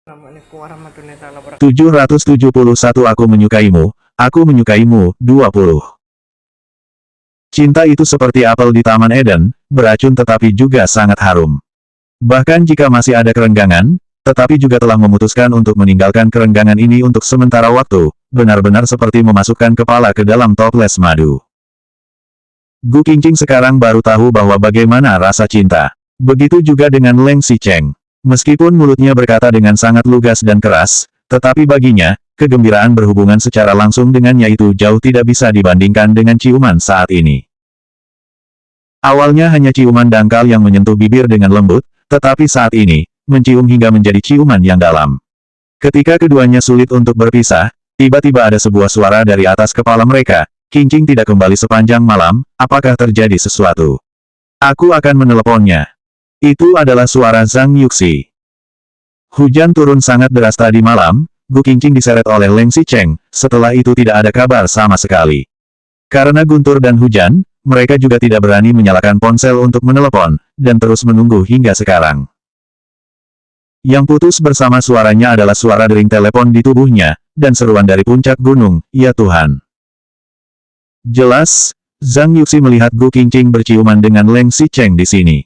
Assalamualaikum warahmatullahi wabarakatuh. 771 Aku menyukaimu, 20. Cinta itu seperti apel di Taman Eden, beracun tetapi juga sangat harum. Bahkan jika masih ada kerenggangan, tetapi juga telah memutuskan untuk meninggalkan kerenggangan ini untuk sementara waktu, benar-benar seperti memasukkan kepala ke dalam toples madu. Gu Qingqing sekarang baru tahu bahwa bagaimana rasa cinta. Begitu juga dengan Leng Xicheng. Meskipun mulutnya berkata dengan sangat lugas dan keras, tetapi baginya, kegembiraan berhubungan secara langsung dengannya itu jauh tidak bisa dibandingkan dengan ciuman saat ini. Awalnya hanya ciuman dangkal yang menyentuh bibir dengan lembut, tetapi saat ini, mencium hingga menjadi ciuman yang dalam. Ketika keduanya sulit untuk berpisah, tiba-tiba ada sebuah suara dari atas kepala mereka. Qingqing tidak kembali sepanjang malam, apakah terjadi sesuatu? Aku akan meneleponnya. Itu adalah suara Zhang Yuxi. Hujan turun sangat deras tadi malam, Gu Qingqing diseret oleh Leng Xicheng, setelah itu tidak ada kabar sama sekali. Karena guntur dan hujan, mereka juga tidak berani menyalakan ponsel untuk menelepon, dan terus menunggu hingga sekarang. Yang putus bersama suaranya adalah suara dering telepon di tubuhnya, dan seruan dari puncak gunung, ya Tuhan. Jelas, Zhang Yuxi melihat Gu Qingqing berciuman dengan Leng Xicheng di sini.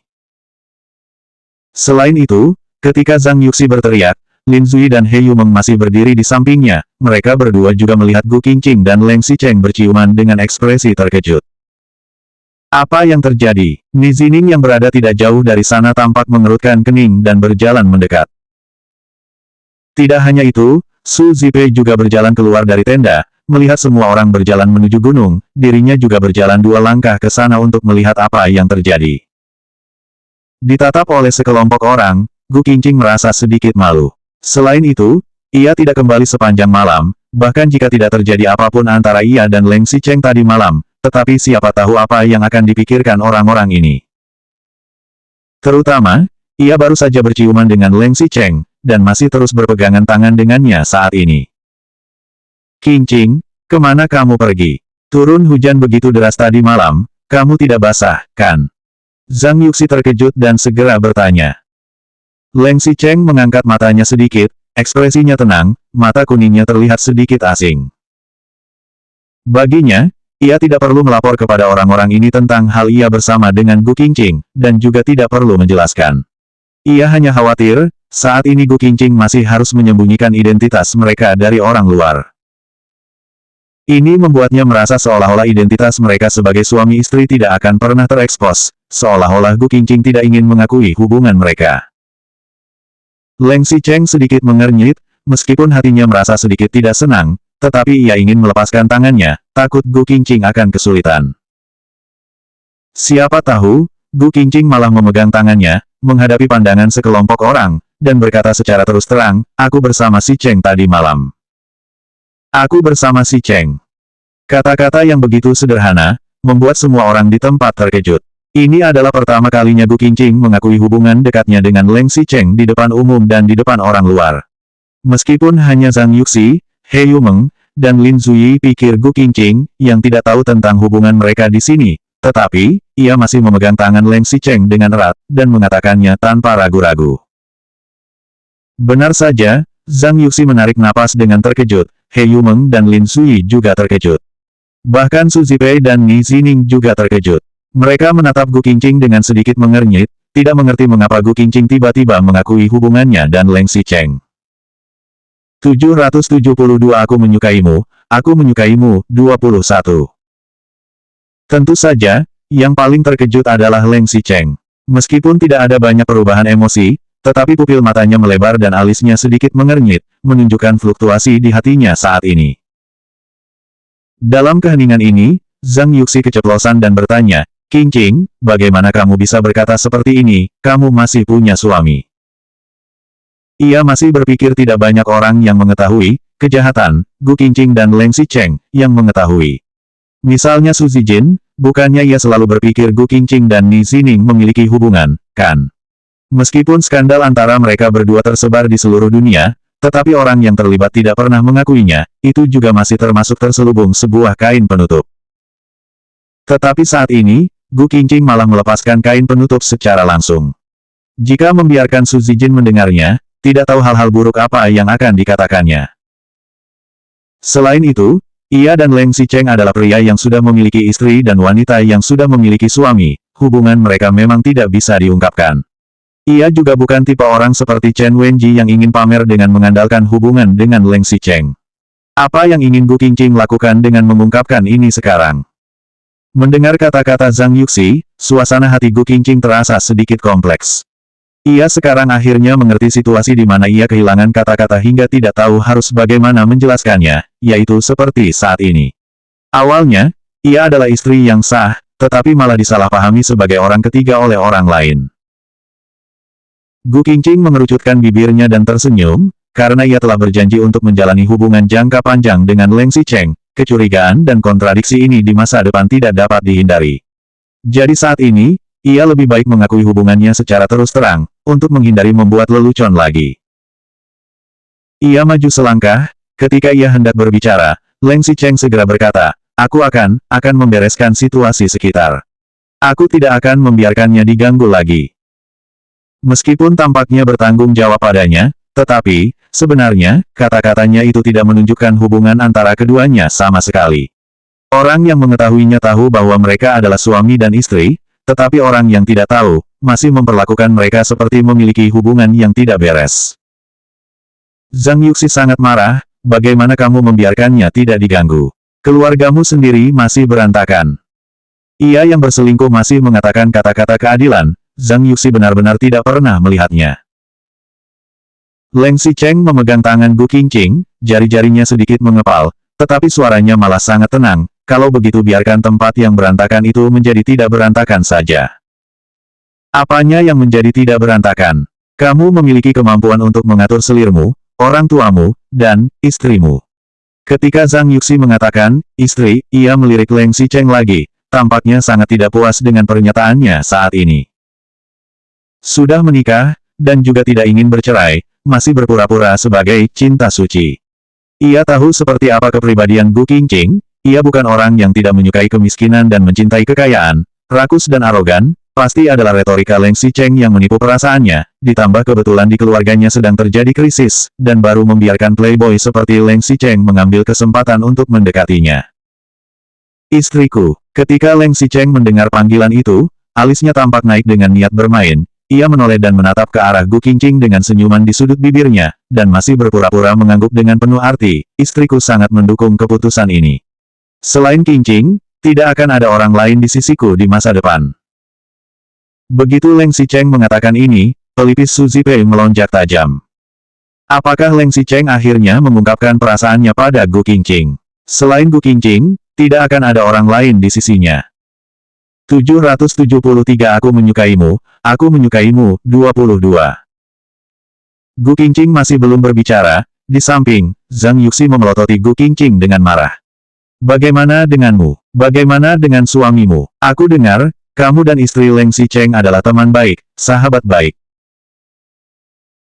Selain itu, ketika Zhang Yuxi berteriak, Lin Zui dan He Yumeng masih berdiri di sampingnya, mereka berdua juga melihat Gu Qingqing dan Leng Xicheng berciuman dengan ekspresi terkejut. Apa yang terjadi? Ni Zining yang berada tidak jauh dari sana tampak mengerutkan kening dan berjalan mendekat. Tidak hanya itu, Su Zipei juga berjalan keluar dari tenda, melihat semua orang berjalan menuju gunung, dirinya juga berjalan 2 langkah ke sana untuk melihat apa yang terjadi. Ditatap oleh sekelompok orang, Gu Qingqing merasa sedikit malu. Selain itu, ia tidak kembali sepanjang malam, bahkan jika tidak terjadi apapun antara ia dan Leng Xicheng tadi malam, tetapi siapa tahu apa yang akan dipikirkan orang-orang ini. Terutama, ia baru saja berciuman dengan Leng Xicheng, dan masih terus berpegangan tangan dengannya saat ini. Qingqing, kemana kamu pergi? Turun hujan begitu deras tadi malam, kamu tidak basah, kan? Zhang Yuxi terkejut dan segera bertanya. Leng Xicheng mengangkat matanya sedikit, ekspresinya tenang, mata kuningnya terlihat sedikit asing. Baginya, ia tidak perlu melapor kepada orang-orang ini tentang hal ia bersama dengan Gu Qingqing, dan juga tidak perlu menjelaskan. Ia hanya khawatir, saat ini Gu Qingqing masih harus menyembunyikan identitas mereka dari orang luar. Ini membuatnya merasa seolah-olah identitas mereka sebagai suami istri tidak akan pernah terekspos, seolah-olah Gu Qingqing tidak ingin mengakui hubungan mereka. Leng Xicheng sedikit mengernyit, meskipun hatinya merasa sedikit tidak senang, tetapi ia ingin melepaskan tangannya, takut Gu Qingqing akan kesulitan. Siapa tahu, Gu Qingqing malah memegang tangannya, menghadapi pandangan sekelompok orang, dan berkata secara terus terang, aku bersama Xicheng tadi malam. Aku bersama Xicheng. Kata-kata yang begitu sederhana, membuat semua orang di tempat terkejut. Ini adalah pertama kalinya Gu Qingqing mengakui hubungan dekatnya dengan Leng Xicheng di depan umum dan di depan orang luar. Meskipun hanya Zhang Yuxi, He Yumeng, dan Lin Zui pikir Gu Qingqing, yang tidak tahu tentang hubungan mereka di sini, tetapi, ia masih memegang tangan Leng Xicheng dengan erat, dan mengatakannya tanpa ragu-ragu. Benar saja, Zhang Yuxi menarik napas dengan terkejut, He Yumeng dan Lin Zui juga terkejut. Bahkan Su Zipei dan Ni Zining juga terkejut. Mereka menatap Gu Qingqing dengan sedikit mengernyit, tidak mengerti mengapa Gu Qingqing tiba-tiba mengakui hubungannya dan Leng Xicheng. 772 Aku menyukaimu, 21. Tentu saja, yang paling terkejut adalah Leng Xicheng. Meskipun tidak ada banyak perubahan emosi, tetapi pupil matanya melebar dan alisnya sedikit mengernyit, menunjukkan fluktuasi di hatinya saat ini. Dalam keheningan ini, Zhang Yuxi keceplosan dan bertanya, Qingqing, bagaimana kamu bisa berkata seperti ini, kamu masih punya suami? Ia masih berpikir tidak banyak orang yang mengetahui, kejahatan, Gu Qingqing dan Leng Xicheng, yang mengetahui. Misalnya Su Zijin, bukannya ia selalu berpikir Gu Qingqing dan Ni Zining memiliki hubungan, kan? Meskipun skandal antara mereka berdua tersebar di seluruh dunia, tetapi orang yang terlibat tidak pernah mengakuinya, itu juga masih termasuk terselubung sebuah kain penutup. Tetapi saat ini, Gu Qingqing malah melepaskan kain penutup secara langsung. Jika membiarkan Su Zijin mendengarnya, tidak tahu hal-hal buruk apa yang akan dikatakannya. Selain itu, ia dan Leng Xicheng adalah pria yang sudah memiliki istri dan wanita yang sudah memiliki suami, hubungan mereka memang tidak bisa diungkapkan. Ia juga bukan tipe orang seperti Chen Wenji yang ingin pamer dengan mengandalkan hubungan dengan Leng Xicheng. Apa yang ingin Gu Qingqing lakukan dengan mengungkapkan ini sekarang? Mendengar kata-kata Zhang Yuxi, suasana hati Gu Qingqing terasa sedikit kompleks. Ia sekarang akhirnya mengerti situasi di mana ia kehilangan kata-kata hingga tidak tahu harus bagaimana menjelaskannya, yaitu seperti saat ini. Awalnya, ia adalah istri yang sah, tetapi malah disalahpahami sebagai orang ketiga oleh orang lain. Gu Qingqing mengerucutkan bibirnya dan tersenyum, karena ia telah berjanji untuk menjalani hubungan jangka panjang dengan Leng Xicheng. Kecurigaan dan kontradiksi ini di masa depan tidak dapat dihindari. Jadi saat ini, ia lebih baik mengakui hubungannya secara terus terang, untuk menghindari membuat lelucon lagi. Ia maju selangkah, ketika ia hendak berbicara, Leng Xicheng segera berkata, aku akan membereskan situasi sekitar. Aku tidak akan membiarkannya diganggu lagi. Meskipun tampaknya bertanggung jawab padanya, tetapi, sebenarnya, kata-katanya itu tidak menunjukkan hubungan antara keduanya sama sekali. Orang yang mengetahuinya tahu bahwa mereka adalah suami dan istri, tetapi orang yang tidak tahu, masih memperlakukan mereka seperti memiliki hubungan yang tidak beres. Zhang Yuxi sangat marah, bagaimana kamu membiarkannya tidak diganggu? Keluargamu sendiri masih berantakan. Ia yang berselingkuh masih mengatakan kata-kata keadilan, Zhang Yuxi benar-benar tidak pernah melihatnya. Leng Xicheng memegang tangan Gu Qingqing, jari-jarinya sedikit mengepal, tetapi suaranya malah sangat tenang, kalau begitu biarkan tempat yang berantakan itu menjadi tidak berantakan saja. Apanya yang menjadi tidak berantakan? Kamu memiliki kemampuan untuk mengatur selirmu, orang tuamu, dan istrimu. Ketika Zhang Yuxi mengatakan, istri, ia melirik Leng Xicheng lagi, tampaknya sangat tidak puas dengan pernyataannya saat ini. Sudah menikah, dan juga tidak ingin bercerai, masih berpura-pura sebagai cinta suci. Ia tahu seperti apa kepribadian Gu Qingqing, ia bukan orang yang tidak menyukai kemiskinan dan mencintai kekayaan, rakus dan arogan, pasti adalah retorika Leng Xicheng yang menipu perasaannya, ditambah kebetulan di keluarganya sedang terjadi krisis, dan baru membiarkan playboy seperti Leng Xicheng mengambil kesempatan untuk mendekatinya. Istriku, ketika Leng Xicheng mendengar panggilan itu, alisnya tampak naik dengan niat bermain. Ia menoleh dan menatap ke arah Gu Qingqing dengan senyuman di sudut bibirnya, dan masih berpura-pura mengangguk dengan penuh arti, istriku sangat mendukung keputusan ini. Selain Qingqing, tidak akan ada orang lain di sisiku di masa depan. Begitu Leng Xicheng mengatakan ini, pelipis Su Zipei melonjak tajam. Apakah Leng Xicheng akhirnya mengungkapkan perasaannya pada Gu Qingqing? Selain Gu Qingqing, tidak akan ada orang lain di sisinya. 773 Aku menyukaimu, aku menyukaimu, 22. Gu Qingqing masih belum berbicara, di samping, Zhang Yuxi memelototi Gu Qingqing dengan marah. Bagaimana denganmu? Bagaimana dengan suamimu? Aku dengar, kamu dan istri Leng Xicheng adalah teman baik, sahabat baik.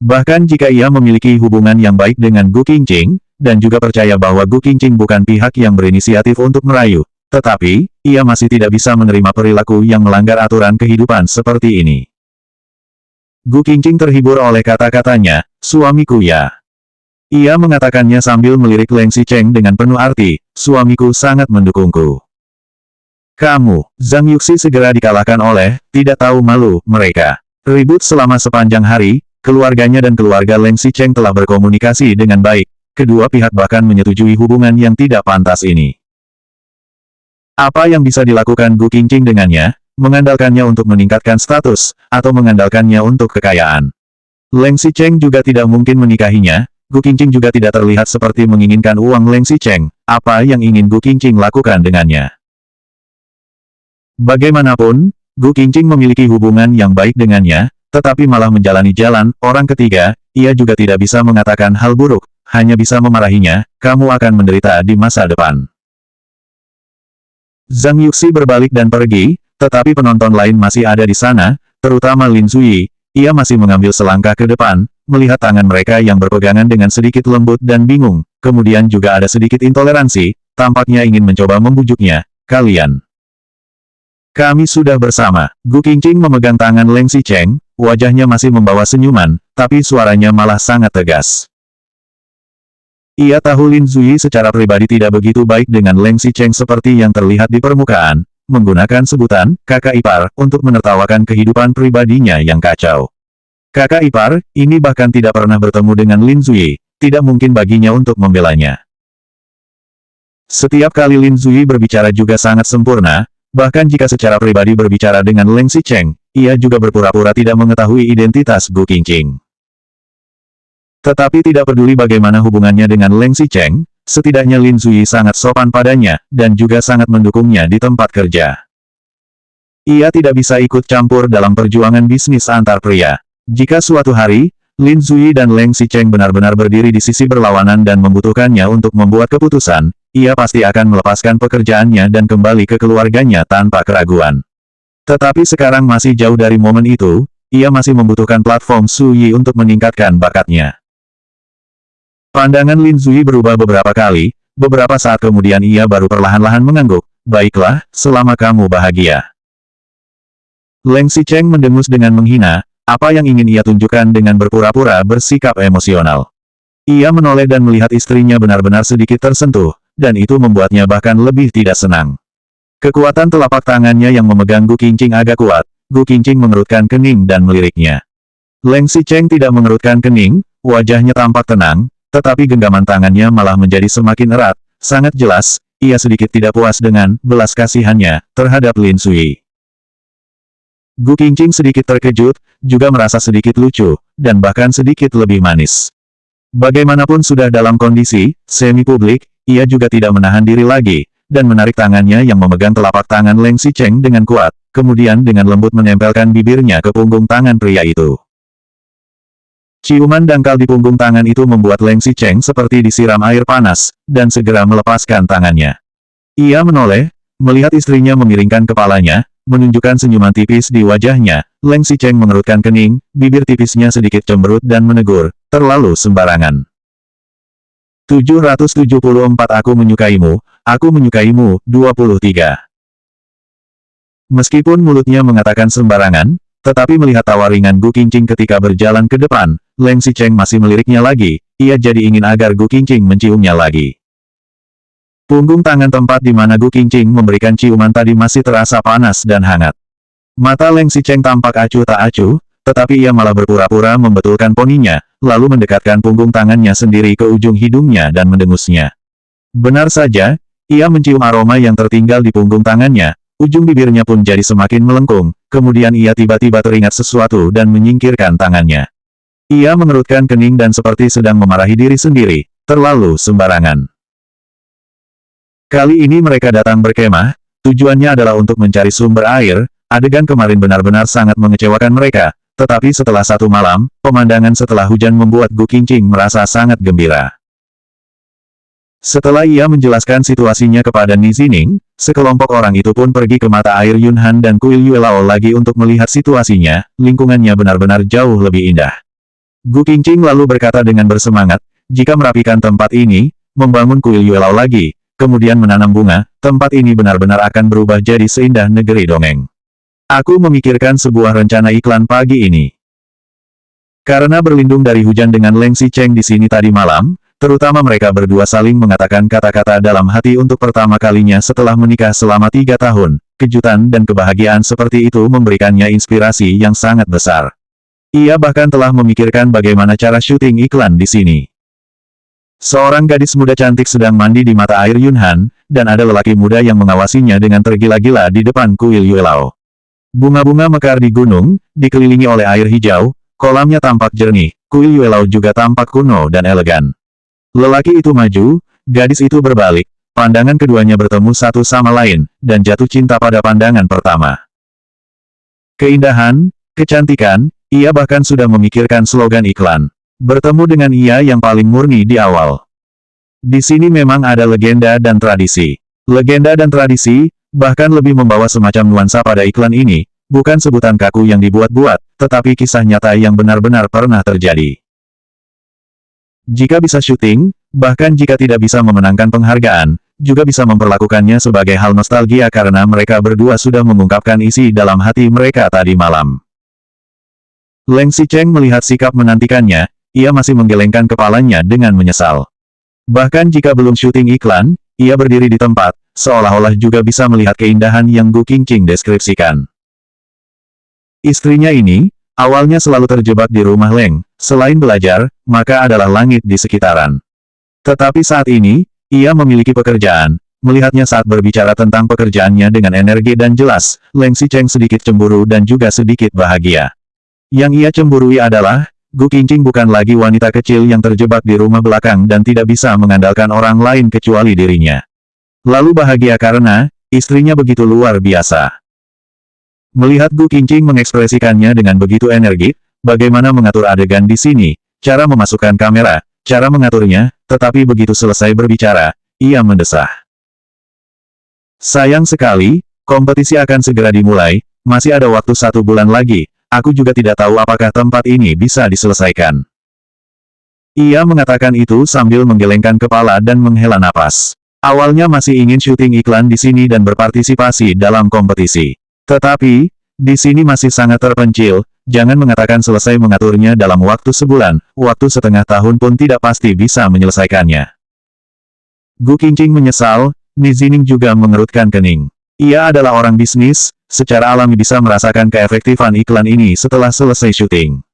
Bahkan jika ia memiliki hubungan yang baik dengan Gu Qingqing, dan juga percaya bahwa Gu Qingqing bukan pihak yang berinisiatif untuk merayu, tetapi, ia masih tidak bisa menerima perilaku yang melanggar aturan kehidupan seperti ini. Gu Qingqing terhibur oleh kata-katanya, suamiku ya. Ia mengatakannya sambil melirik Leng Xicheng dengan penuh arti, suamiku sangat mendukungku. Kamu, Zhang Yuxi segera dikalahkan oleh, tidak tahu malu, mereka. Ribut selama sepanjang hari, keluarganya dan keluarga Leng Xicheng telah berkomunikasi dengan baik, kedua pihak bahkan menyetujui hubungan yang tidak pantas ini. Apa yang bisa dilakukan Gu Qingqing dengannya, mengandalkannya untuk meningkatkan status, atau mengandalkannya untuk kekayaan. Leng Xicheng juga tidak mungkin menikahinya, Gu Qingqing juga tidak terlihat seperti menginginkan uang Leng Xicheng, apa yang ingin Gu Qingqing lakukan dengannya. Bagaimanapun, Gu Qingqing memiliki hubungan yang baik dengannya, tetapi malah menjalani jalan orang ketiga, ia juga tidak bisa mengatakan hal buruk, hanya bisa memarahinya, kamu akan menderita di masa depan. Zhang Yuxi berbalik dan pergi, tetapi penonton lain masih ada di sana, terutama Lin Zuyi. Ia masih mengambil selangkah ke depan, melihat tangan mereka yang berpegangan dengan sedikit lembut dan bingung, kemudian juga ada sedikit intoleransi, tampaknya ingin mencoba membujuknya, kalian. Kami sudah bersama. Gu Qingqing memegang tangan Leng Xicheng, wajahnya masih membawa senyuman, tapi suaranya malah sangat tegas. Ia tahu Lin Zui secara pribadi tidak begitu baik dengan Leng Xicheng seperti yang terlihat di permukaan, menggunakan sebutan kakak ipar untuk menertawakan kehidupan pribadinya yang kacau. Kakak ipar, ini bahkan tidak pernah bertemu dengan Lin Zui, tidak mungkin baginya untuk membelanya. Setiap kali Lin Zui berbicara juga sangat sempurna, bahkan jika secara pribadi berbicara dengan Leng Xicheng, ia juga berpura-pura tidak mengetahui identitas Gu Qingqing. Tetapi tidak peduli bagaimana hubungannya dengan Leng Xicheng, setidaknya Lin Zui sangat sopan padanya, dan juga sangat mendukungnya di tempat kerja. Ia tidak bisa ikut campur dalam perjuangan bisnis antar pria. Jika suatu hari, Lin Zui dan Leng Xicheng benar-benar berdiri di sisi berlawanan dan membutuhkannya untuk membuat keputusan, ia pasti akan melepaskan pekerjaannya dan kembali ke keluarganya tanpa keraguan. Tetapi sekarang masih jauh dari momen itu, ia masih membutuhkan platform Su Yi untuk meningkatkan bakatnya. Pandangan Lin Zui berubah beberapa kali, beberapa saat kemudian ia baru perlahan-lahan mengangguk, baiklah, selama kamu bahagia. Leng Xicheng mendengus dengan menghina, apa yang ingin ia tunjukkan dengan berpura-pura bersikap emosional. Ia menoleh dan melihat istrinya benar-benar sedikit tersentuh, dan itu membuatnya bahkan lebih tidak senang. Kekuatan telapak tangannya yang memegang Gu Qingqing agak kuat, Gu Qingqing mengerutkan kening dan meliriknya. Leng Xicheng tidak mengerutkan kening, wajahnya tampak tenang, tetapi genggaman tangannya malah menjadi semakin erat, sangat jelas, ia sedikit tidak puas dengan belas kasihannya terhadap Lin Zui. Gu Qingqing sedikit terkejut, juga merasa sedikit lucu, dan bahkan sedikit lebih manis. Bagaimanapun sudah dalam kondisi semi-publik, ia juga tidak menahan diri lagi, dan menarik tangannya yang memegang telapak tangan Leng Xicheng dengan kuat, kemudian dengan lembut menempelkan bibirnya ke punggung tangan pria itu. Ciuman dangkal di punggung tangan itu membuat Leng Xicheng seperti disiram air panas, dan segera melepaskan tangannya. Ia menoleh, melihat istrinya memiringkan kepalanya, menunjukkan senyuman tipis di wajahnya. Leng Xicheng mengerutkan kening, bibir tipisnya sedikit cemberut dan menegur, terlalu sembarangan. 774 Aku menyukaimu, 23. Meskipun mulutnya mengatakan sembarangan, tetapi melihat tawa ringan Gu Qingqing ketika berjalan ke depan, Leng Xicheng masih meliriknya lagi, ia jadi ingin agar Gu Qingqing menciumnya lagi. Punggung tangan tempat di mana Gu Qingqing memberikan ciuman tadi masih terasa panas dan hangat. Mata Leng Xicheng tampak acuh tak acuh, tetapi ia malah berpura-pura membetulkan poninya, lalu mendekatkan punggung tangannya sendiri ke ujung hidungnya dan mendengusnya. Benar saja, ia mencium aroma yang tertinggal di punggung tangannya, ujung bibirnya pun jadi semakin melengkung, kemudian ia tiba-tiba teringat sesuatu dan menyingkirkan tangannya. Ia mengerutkan kening dan seperti sedang memarahi diri sendiri, terlalu sembarangan. Kali ini mereka datang berkemah, tujuannya adalah untuk mencari sumber air, adegan kemarin benar-benar sangat mengecewakan mereka, tetapi setelah satu malam, pemandangan setelah hujan membuat Gu Qingqing merasa sangat gembira. Setelah ia menjelaskan situasinya kepada Ni Zining, sekelompok orang itu pun pergi ke mata air Yunhan dan kuil Yuelao lagi untuk melihat situasinya, lingkungannya benar-benar jauh lebih indah. Gu Qingqing lalu berkata dengan bersemangat, jika merapikan tempat ini, membangun kuil Yuelao lagi, kemudian menanam bunga, tempat ini benar-benar akan berubah jadi seindah negeri dongeng. Aku memikirkan sebuah rencana iklan pagi ini. Karena berlindung dari hujan dengan Leng Xicheng di sini tadi malam, terutama mereka berdua saling mengatakan kata-kata dalam hati untuk pertama kalinya setelah menikah selama 3 tahun, kejutan dan kebahagiaan seperti itu memberikannya inspirasi yang sangat besar. Ia bahkan telah memikirkan bagaimana cara syuting iklan di sini. Seorang gadis muda cantik sedang mandi di mata air Yunhan, dan ada lelaki muda yang mengawasinya dengan tergila-gila di depan kuil Yuelao. Bunga-bunga mekar di gunung, dikelilingi oleh air hijau, kolamnya tampak jernih, kuil Yuelao juga tampak kuno dan elegan. Lelaki itu maju, gadis itu berbalik, pandangan keduanya bertemu satu sama lain, dan jatuh cinta pada pandangan pertama. Keindahan, kecantikan, ia bahkan sudah memikirkan slogan iklan. Bertemu dengan ia yang paling murni di awal. Di sini memang ada legenda dan tradisi. Legenda dan tradisi, bahkan lebih membawa semacam nuansa pada iklan ini, bukan sebutan kaku yang dibuat-buat, tetapi kisah nyata yang benar-benar pernah terjadi. Jika bisa syuting, bahkan jika tidak bisa memenangkan penghargaan, juga bisa memperlakukannya sebagai hal nostalgia karena mereka berdua sudah mengungkapkan isi dalam hati mereka tadi malam. Leng Xicheng melihat sikap menantikannya, ia masih menggelengkan kepalanya dengan menyesal. Bahkan jika belum syuting iklan, ia berdiri di tempat, seolah-olah juga bisa melihat keindahan yang Gu Qingqing deskripsikan. Istrinya ini, awalnya selalu terjebak di rumah Leng, selain belajar, maka adalah langit di sekitaran. Tetapi saat ini, ia memiliki pekerjaan, melihatnya saat berbicara tentang pekerjaannya dengan energi dan jelas, Leng Xicheng sedikit cemburu dan juga sedikit bahagia. Yang ia cemburui adalah, Gu Qingqing bukan lagi wanita kecil yang terjebak di rumah belakang dan tidak bisa mengandalkan orang lain kecuali dirinya. Lalu bahagia karena, istrinya begitu luar biasa. Melihat Gu Qingqing mengekspresikannya dengan begitu energik, bagaimana mengatur adegan di sini, cara memasukkan kamera, cara mengaturnya, tetapi begitu selesai berbicara, ia mendesah. Sayang sekali, kompetisi akan segera dimulai, masih ada waktu 1 bulan lagi, aku juga tidak tahu apakah tempat ini bisa diselesaikan. Ia mengatakan itu sambil menggelengkan kepala dan menghela napas. Awalnya masih ingin syuting iklan di sini dan berpartisipasi dalam kompetisi. Tetapi, di sini masih sangat terpencil, jangan mengatakan selesai mengaturnya dalam waktu sebulan, waktu setengah tahun pun tidak pasti bisa menyelesaikannya. Gu Qingqing menyesal, Ni Zining juga mengerutkan kening. Ia adalah orang bisnis, secara alami bisa merasakan keefektifan iklan ini setelah selesai syuting.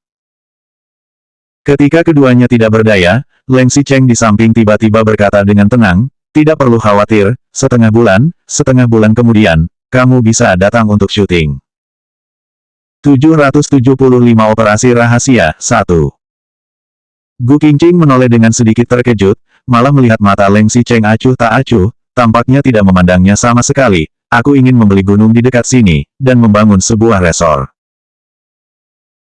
Ketika keduanya tidak berdaya, Leng Xicheng di samping tiba-tiba berkata dengan tenang, tidak perlu khawatir, setengah bulan kemudian, kamu bisa datang untuk syuting. 775 Operasi Rahasia 1. Gu Qingqing menoleh dengan sedikit terkejut, malah melihat mata Leng Xicheng acuh tak acuh, tampaknya tidak memandangnya sama sekali. Aku ingin membeli gunung di dekat sini, dan membangun sebuah resor.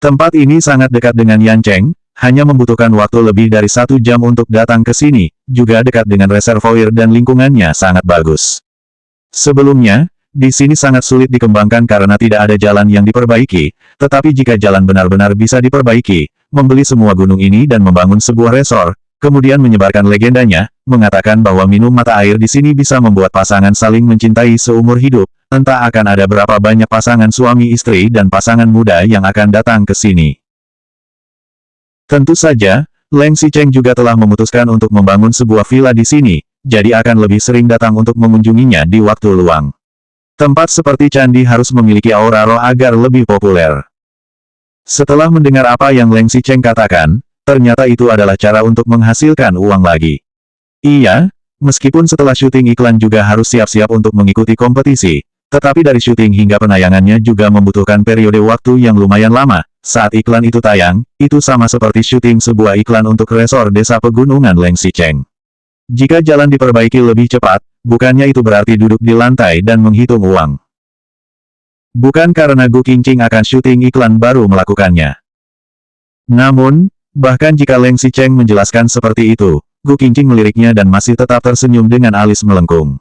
Tempat ini sangat dekat dengan Yancheng, hanya membutuhkan waktu lebih dari 1 jam untuk datang ke sini, juga dekat dengan reservoir dan lingkungannya sangat bagus. Sebelumnya, di sini sangat sulit dikembangkan karena tidak ada jalan yang diperbaiki, tetapi jika jalan benar-benar bisa diperbaiki, membeli semua gunung ini dan membangun sebuah resor, kemudian menyebarkan legendanya, mengatakan bahwa minum mata air di sini bisa membuat pasangan saling mencintai seumur hidup, entah akan ada berapa banyak pasangan suami istri dan pasangan muda yang akan datang ke sini. Tentu saja, Leng Xicheng juga telah memutuskan untuk membangun sebuah villa di sini, jadi akan lebih sering datang untuk mengunjunginya di waktu luang. Tempat seperti candi harus memiliki aura roh agar lebih populer. Setelah mendengar apa yang Leng Xicheng katakan, ternyata itu adalah cara untuk menghasilkan uang lagi. Iya, meskipun setelah syuting iklan juga harus siap-siap untuk mengikuti kompetisi, tetapi dari syuting hingga penayangannya juga membutuhkan periode waktu yang lumayan lama. Saat iklan itu tayang, itu sama seperti syuting sebuah iklan untuk resor desa pegunungan Leng Xicheng. Jika jalan diperbaiki lebih cepat, bukannya itu berarti duduk di lantai dan menghitung uang. Bukan karena Gu Qingqing akan syuting iklan baru melakukannya. Namun, bahkan jika Leng Xicheng menjelaskan seperti itu, Gu Qingqing meliriknya dan masih tetap tersenyum dengan alis melengkung.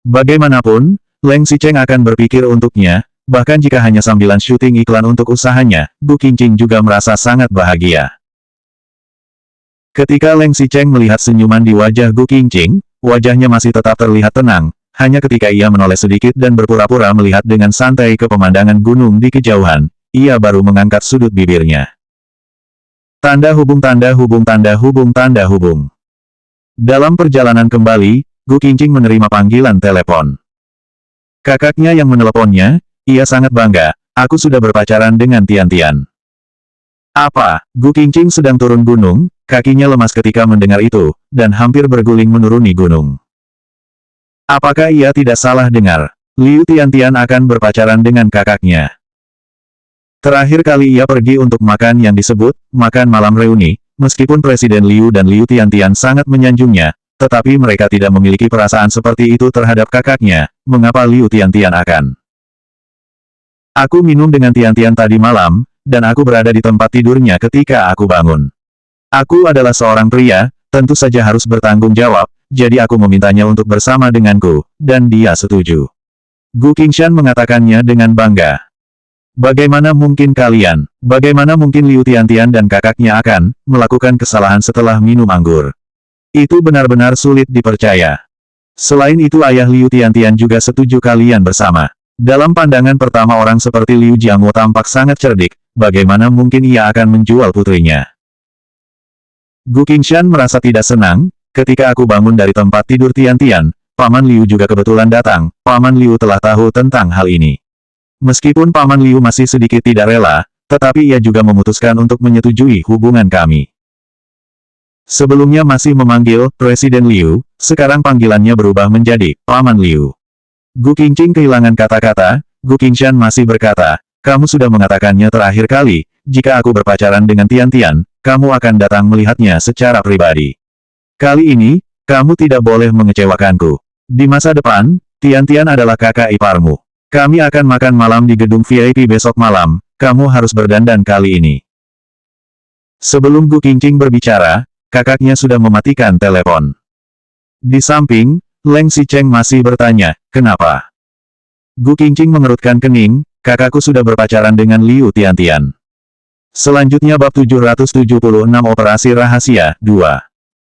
Bagaimanapun, Leng Xicheng akan berpikir untuknya, bahkan jika hanya sambilan syuting iklan untuk usahanya, Gu Qingqing juga merasa sangat bahagia. Ketika Leng Xicheng melihat senyuman di wajah Gu Qingqing, wajahnya masih tetap terlihat tenang, hanya ketika ia menoleh sedikit dan berpura-pura melihat dengan santai ke pemandangan gunung di kejauhan, ia baru mengangkat sudut bibirnya. Tanda hubung tanda hubung tanda hubung tanda hubung. Dalam perjalanan kembali, Gu Qingqing menerima panggilan telepon. Kakaknya yang meneleponnya, ia sangat bangga, aku sudah berpacaran dengan Tian-Tian. Apa? Gu Qingqing sedang turun gunung, kakinya lemas ketika mendengar itu, dan hampir berguling menuruni gunung. Apakah ia tidak salah dengar? Liu Tian-Tian akan berpacaran dengan kakaknya. Terakhir kali ia pergi untuk makan yang disebut, makan malam reuni, meskipun Presiden Liu dan Liu Tian-Tian sangat menyanjungnya, tetapi mereka tidak memiliki perasaan seperti itu terhadap kakaknya, mengapa Liu Tian-Tian akan? Aku minum dengan Tian-Tian tadi malam, dan aku berada di tempat tidurnya ketika aku bangun. Aku adalah seorang pria, tentu saja harus bertanggung jawab, jadi aku memintanya untuk bersama denganku, dan dia setuju. Gu Qingshan mengatakannya dengan bangga. Bagaimana mungkin kalian, bagaimana mungkin Liu Tian-Tian dan kakaknya akan melakukan kesalahan setelah minum anggur? Itu benar-benar sulit dipercaya. Selain itu ayah Liu Tiantian juga setuju kalian bersama. Dalam pandangan pertama orang seperti Liu Jiangwo tampak sangat cerdik, bagaimana mungkin ia akan menjual putrinya. Gu Qingshan merasa tidak senang, ketika aku bangun dari tempat tidur Tiantian, Paman Liu juga kebetulan datang, Paman Liu telah tahu tentang hal ini. Meskipun Paman Liu masih sedikit tidak rela, tetapi ia juga memutuskan untuk menyetujui hubungan kami. Sebelumnya masih memanggil Presiden Liu, sekarang panggilannya berubah menjadi Paman Liu. Gu Qingqing kehilangan kata-kata, Gu Qingshan masih berkata, kamu sudah mengatakannya terakhir kali, jika aku berpacaran dengan Tiantian, kamu akan datang melihatnya secara pribadi. Kali ini, kamu tidak boleh mengecewakanku. Di masa depan, Tiantian adalah kakak iparmu. Kami akan makan malam di gedung VIP besok malam, kamu harus berdandan kali ini. Sebelum Gu Qingqing berbicara, kakaknya sudah mematikan telepon. Di samping, Leng Xicheng masih bertanya, kenapa? Gu Qingqing mengerutkan kening, kakakku sudah berpacaran dengan Liu Tiantian. Selanjutnya bab 776 Operasi Rahasia, 2.